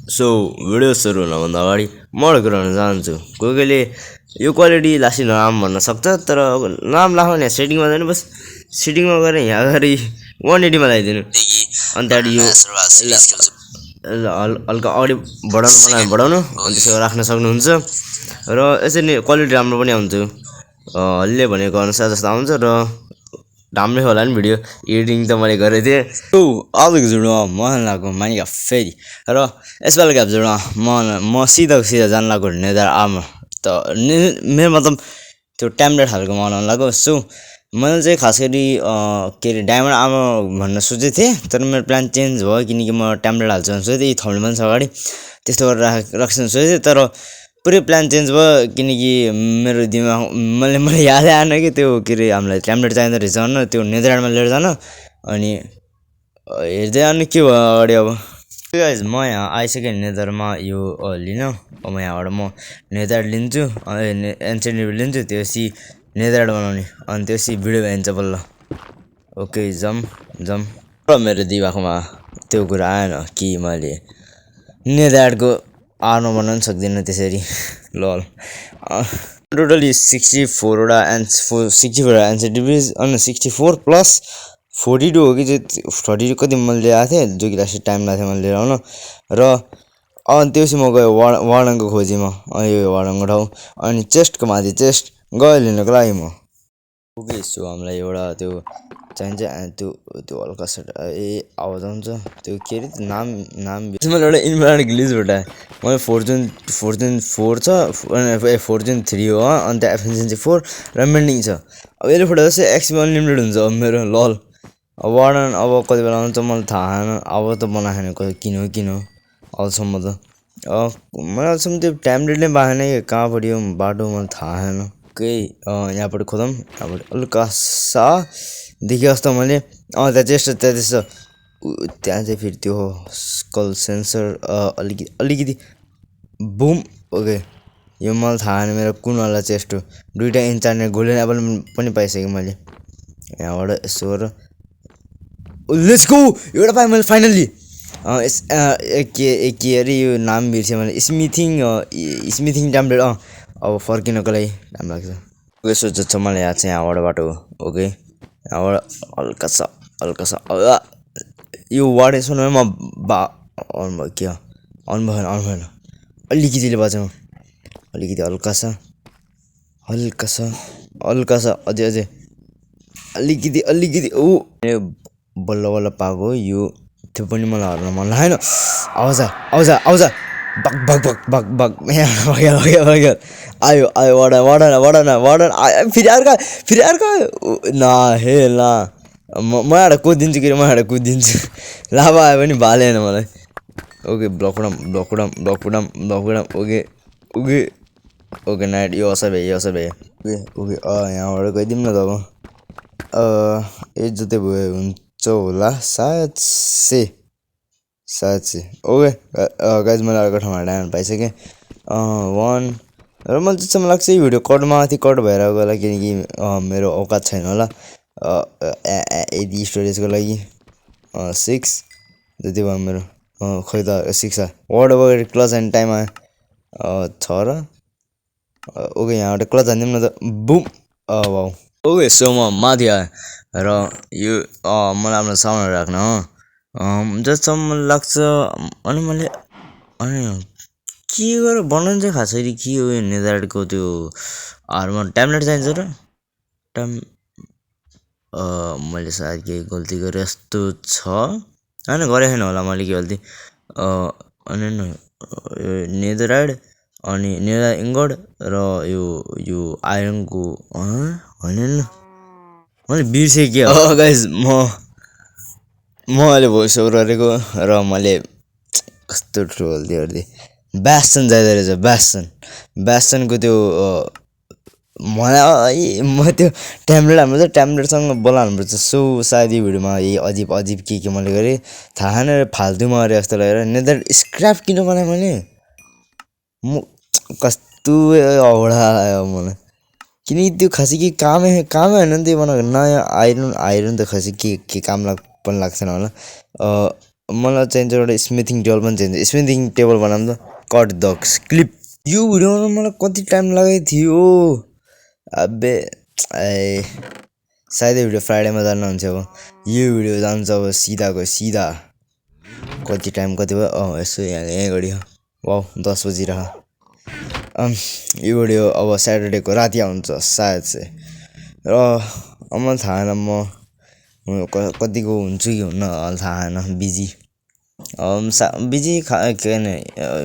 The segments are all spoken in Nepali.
सो भिडियो सुरु हुनभन्दा अगाडि म एउटा कुरा भन्न चाहन्छु कोही कोहीले यो क्वालिटी लासी नराम्रो भन्न सक्छ तर नराम्रो लाग्यो भने सेटिङमा जानु बस सेटिङमा गएर यहाँ अगाडि 180 मा लगाइदिनु अनि त्यहाँबाट यो हल्का अगाडि बढाउनु मलाई बढाउनु अनि त्यसो राख्न सक्नुहुन्छ र यसरी नै क्वालिटी राम्रो पनि आउँछ हल्ले भनेको अनुसार जस्तो आउँछ र राम्रै होला नि भिडियो एडिटिङ त मैले गरेको थिएँ अबको भिडियोमा म लागेको मानिका फेरि र यसपालिको भिडियोमा म सिधा जान लागेको नेदर आर्मर त मेरो मतलब त्यो ट्याम्लेट खालको बनाउन लागेको सो मैले चाहिँ खास गरी के अरे डायमन्ड आर्मर भन्न सोचेको थिएँ तर मेरो प्लान चेन्ज भयो किनकि म ट्याम्लेट हाल्छु भने सोचेँ थम्नेल पनि छ अगाडि त्यस्तो गरेर राख्छु सोचेँ तर पुरै प्लान चेन्ज भयो किनकि मेरो दिमाग मैले यादै आएन कि त्यो के अरे हामीलाई ट्याम्लेट चाहिँदो रहेछ होइन त्यो नेदरल्यान्डमा लिएर जान अनि हेर्दै अनि के भयो अगाडि अब गाइज म यहाँ आइसकेँ नेदरमा यो लिन अब यहाँबाट म नेदर लिन्छु एन्सेन्ट लिन्छु त्यसपछि नेदर बनाउने अनि त्यसपछि भिडियो भइन्छ बल्ल ओके जम र मेरो दिमागमा त्यो कुरा आएन कि मैले नेदरको आर्मर बनाउन सक्दिनँ त्यसरी लल टोटली 64 वटा 64 एन्सेन्टिभिज अनि 64 प्लस 42 हो कि 42 कति मैले ल्याएको थिएँ जो कि लास्ट टाइम लाग्थ्यो मैले लिएर आउन र अनि त्यसपछि म गएँ वार्डनको खोजीमा यो वार्डनको ठाउँ अनि चेस्टको माथि चेस्ट गयो लिनको लागि म ओके सो हामीलाई एउटा त्यो चाहिन्छ त्यो हल्का सेट आवाज आउँछ त्यो के अरे नाम मैले एउटा इन्भर्टर ग्लिच भेटाएँ मैले फोर्चुन 4 छ फोर्चुन 3 हो अनि त्यहाँ एफिसियन्सी 4 र मेन्डिङ छ अब यसले फोटो चाहिँ एक्सपी अनलिमिटेड हुन्छ अब मेरो लल अब वार्डन अब कति बेला आउँछ मलाई थाहा छैन अब त बनाएन किन हो अहिलेसम्म त मलाई अहिलेसम्म त्यो ट्याम्लेट नै पाएन कि कहाँ पऱ्यो बाटो मलाई थाहा छैन केही यहाँबाट खोदौँ यहाँबाट हल्का सा देखेँ जस्तो मैले त्यहाँ त्यस्तो त्यहाँ चाहिँ फेरि त्यो स्कल सेन्सर अलिकति बुम ओके यो मलाई थाहा छैन मेरो कुनवाला चेस्ट हो दुईवटा इन्चार्ने गोल्डन एप्पल पनि पाइसकेँ मैले यहाँबाट यसो गरेर लेट्स गो एउटा पाएँ मैले फाइनल्ली के अरे यो नाम बिर्सेँ मैले स्मिथिङ ट्याम्लेट अब फर्किनको लागि टाइम लाग्छ ओके सोच छ मलाई याद छ यहाँबाट बाटो ओके यहाँबाट हल्का सा यो वार्ड यसमा म अन भएन अलिकतिले बचाउँ अलिकति हल्का सा अझै अलिकति बल्ल पाएको यो त्यो पनि मलाई हर्न मन लागेन आउँछ बक आयो वार्डन फेरि अर्को न म एउटा कुदिदिन्छु कि म एउटा कुदिदिन्छु लाभा आयो पनि भालेन मलाई ओके ब्लकडाम ओके नाइट यो असर भयो ओके यहाँबाट गइदिउँ न त अब यो जति भयो हुन्छ होला सायद से ओके गाइज मैले अर्को ठाउँमा डायमन्ड पाइसकेँ 1 र मलाई जस्तो लाग्छ यो भिडियो कट भएर गयो किनकि मेरो औकात छैन होला यदि स्टोरेजको लागि 6 जति भयो मेरो खै त 6 वर्ड वगेर क्लच एन्ड टाइम आयो 6 र ओके यहाँबाट क्लच हानिदिउँ न त बुम वाउ ओके सो म माथि आएँ र यो मलाई आफ्नो साउन्डहरू राख्न हो जसम्म लाग्छ अनि मैले के गरेर बनाउनु चाहिँ खास गरी के हो यो नेदरको त्यो आर्मर ट्याम्लेट चाहिन्छ र मैले सायद केही गल्ती गरेँ जस्तो छ होइन गरेको छैन होला मैले के गल्ती अनि नेदराइड अनि नेदर इङ्गोड र यो आइरनको होइन मैले बिर्सेँ के हो गाइज म अहिले भोइस ओभर गरेको र मैले कस्तो ठुलो गल्ती गरिदिएँ ब्यासन जाँदो रहेछ ब्यासनको त्यो मलाई म त्यो ट्याम्लेट ट्याम्लेटसँग बोलाउनुपर्छ सो सायद यो भिडियोमा यही अजिब के मैले गरेँ थाहा छैन फाल्तुमा गरेँ जस्तो लागेर नेदर स्क्र्याप किन बनाएँ मैले म कस्तो औडा आयो मलाई किनकि त्यो खासै के कामै होइन नि त्यो बनाएको नयाँ आइरन त खासै के काम पनि लाग्दैन होला मलाई चाहिन्छ एउटा स्मिथिङ टेबल पनि चाहिन्छ स्मिथिङ टेबल बनाऊँ त कट द क्लिप यो भिडियो बनाउनु मलाई कति टाइम लागेको थियो अबे ए सायदै भिडियो फ्राइडेमा जानु हुन्छ अब यो भिडियो जान्छ अब सिधाको सिधा कति टाइम कति भयो यसो यहाँ घडी वाउ 10 बजिरह यो भिडियो अब स्याटरडेको राति आउँछ सायद चाहिँ र मलाई थाहा छैन म कतिको हुन्छु कि हुन्न थाहा छैन बिजी बिजी के भने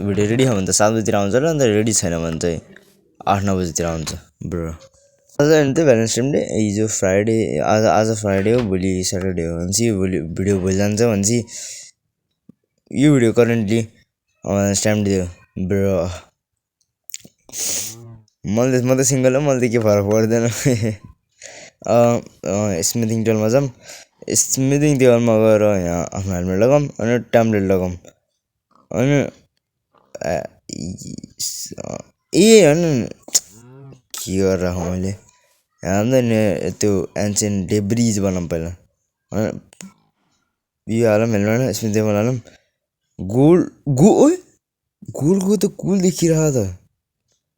भिडियो रेडी छ भने त 7 बजीतिर आउँछ र अन्त रेडी छैन भने चाहिँ 8-9 बजीतिर आउँछ ब्रो आज होइन त भ्यालेन्टाइन डे हिजो फ्राइडे आज फ्राइडे हो भोलि स्याटरडे हो भनेपछि भोलि भिडियो भोलि जान्छ भनेपछि यो भिडियो करेन्टली स्ट्याम्प दियो ब्रो म त सिङ्गल हो मलाई त के फरक पर्दैन स्मिथिङ टेबलमा जाऊँ स्मिथिङ टेबलमा गएर यहाँ आफ्नो हेलमेट लगाऊँ अनि ट्याम्पलेट लगाऊँ अनि होइन के गरेर मैले यहाँ त्यो एन्सियन्ट डेब्रिज बनाऊँ पहिला यो हालौँ हेलमेट स्मिथिङ टेबल हालौँ गोल्डको त कुल देखिरहेको त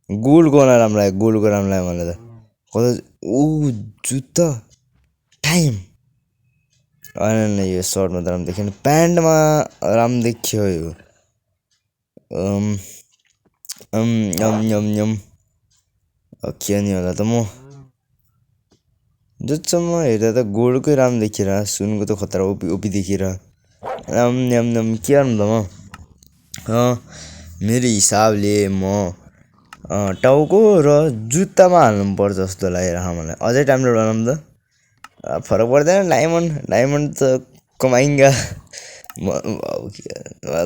गोल्डको राम्रो लाग्यो गोल्डको राम्रो लाग्यो मलाई त कता जुत्ता टाइम होइन यो सर्टमा त राम्रो देखेन प्यान्टमा राम्रो देखियो यो के नि होला त म जतिसम्म हेर्दा त गोल्डकै राम्रो देखिएर सुनको त खतरा ओपी देखिएर के गर्नु त म मेरो हिसाबले म टाउको र जुत्तामा हाल्नुपर्छ जस्तो लागिरहेको मलाई अझै टाइमले बनाऊँ त फरक पर्दैन डायमन्ड त कमाइङ्गा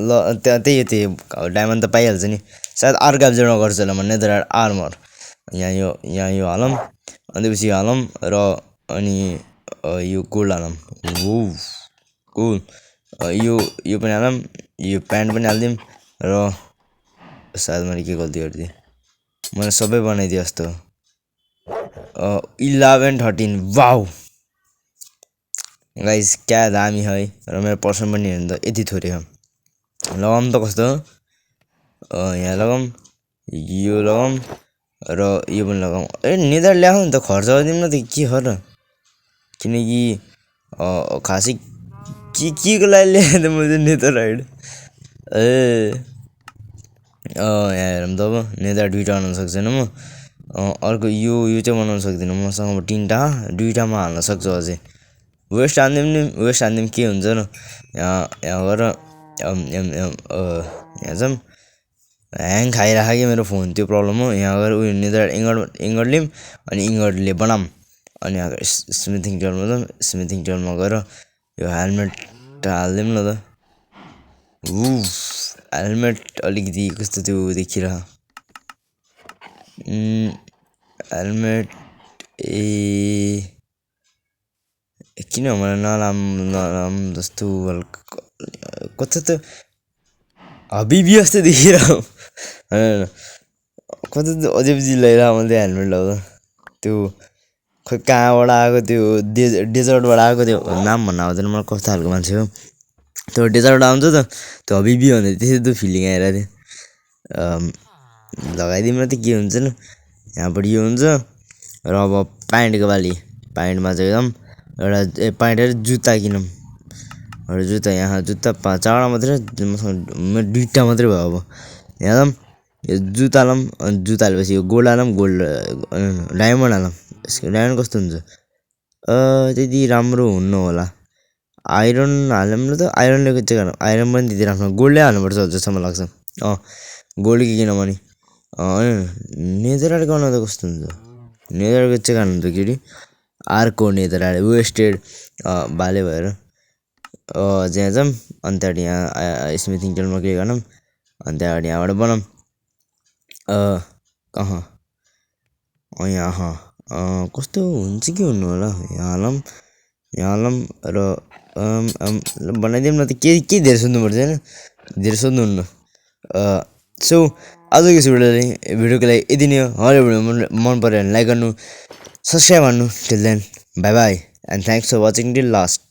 ल त्यही डायमन्ड त पाइहाल्छ नि सायद अर्को एपिसोडमा गर्छु होला म नेदरल्यान्ड आर्मर यहाँ यो हालौँ अनि त्यसपछि हालौँ र अनि यो गोल्ड हालौँ कुल यो पनि हालौँ यो प्यान्ट पनि हालिदिउँ र सायद मैले के गल्ती गरिदिएँ मैले सबै बनाइदिएँ जस्तो 11-13 वाउ गाइस क्या दामी है र मेरो पर्सन पनि हेर्नु त यति थोरै हो लगाऊँ त कस्तो यहाँ लगाऊँ यो लगाऊँ र यो पनि लगाऊँ नेदर ल्याऊ नि त खर्च गरिदिउँ न त के हो र किनकि खासै के को लागि ल्याएँ त मैले नेदर राइड यहाँ हेरौँ त अब नेदर 2टा बनाउन सक्दैन म अर्को यो चाहिँ बनाउन सक्दिनँ मसँग अब 2टामा हाल्न सक्छु अझै वेस्ट हान्दिउँ के हुन्छ र यहाँ गएर यहाँ जाऊँ ह्याङ खाइराख्यो कि मेरो फोन त्यो प्रब्लम हो यहाँ गएर उयो नेदर इङ्गर्ड लिउँ अनि इङ्गर्डले बनाऊँ अनि यहाँ स्मिथिङ टेबलमा जाऊँ स्मिथिङ टेबलमा गएर यो हेलमेट हालिदिउँ न त हेलमेट अलिकति कस्तो त्यो देखिरह हेलमेट किन मलाई नराम जस्तो कता त हबिबी जस्तो देखिरह होइन कता त अझै पछि लगाइरह मैले त्यो हेलमेट लगाउँदा त्यो खोइ कहाँबाट आएको त्यो डेजर्टबाट आएको त्यो नाम भन्न आउँदैन मलाई कस्तो खालको मान्छे हो त्यो डेजर्ट आउँछ त त्यो हबिबी भन्दा त्यस्तै त्यो फिलिङ आइरहेको थियो लगाइदिउँ न त के हुन्छ न यहाँबाट यो हुन्छ र अब प्यान्टको बाली प्यान्टमा चाहिँ एकदम एउटा प्यान्ट र जुत्ता किनौँ एउटा जुत्ता यहाँ जुत्ता 4वटा मात्रै मसँग 2टा मात्रै भयो अब यहाँ जाऊँ यो जुत्ता हालौँ अनि जुत्ता हालेपछि यो गोल्ड हालौँ गोल्ड डायमन्ड हालौँ यसको डायमन्ड कस्तो हुन्छ त्यति राम्रो हुन्न होला आइरन हालौँ न त आइरनले चाहिँ हालौँ आइरन पनि त्यति राम्रो गोल्डै हाल्नुपर्छ जस्तो लाग्छ गोल्ड किनभने नेदरल्यान्ड गर्न त कस्तो हुन्छ नेदरल्यान्डको चाहिँ खानु त केटी अर्को नेदरल्यान्ड वेस्टेड बाले भएर त्यहाँ जाऊँ अनि त्यहाँबाट यहाँ स्मिथिङ टेबलमा के गरौँ अनि त्यहाँबाट यहाँबाट बनाऊँ यहाँ कस्तो हुन्छ कि हुनु होला यहाँ हालौँ र बनाइदिउँ न त के धेरै सोध्नुपर्छ होइन धेरै सोध्नुहुन्न सो आजको भिडियोको लागि यति नै हो हरेक भिडियो मन पऱ्यो भने लाइक गर्नु सब्सक्राइब गर्नु till then bye bye and thanks for watching till last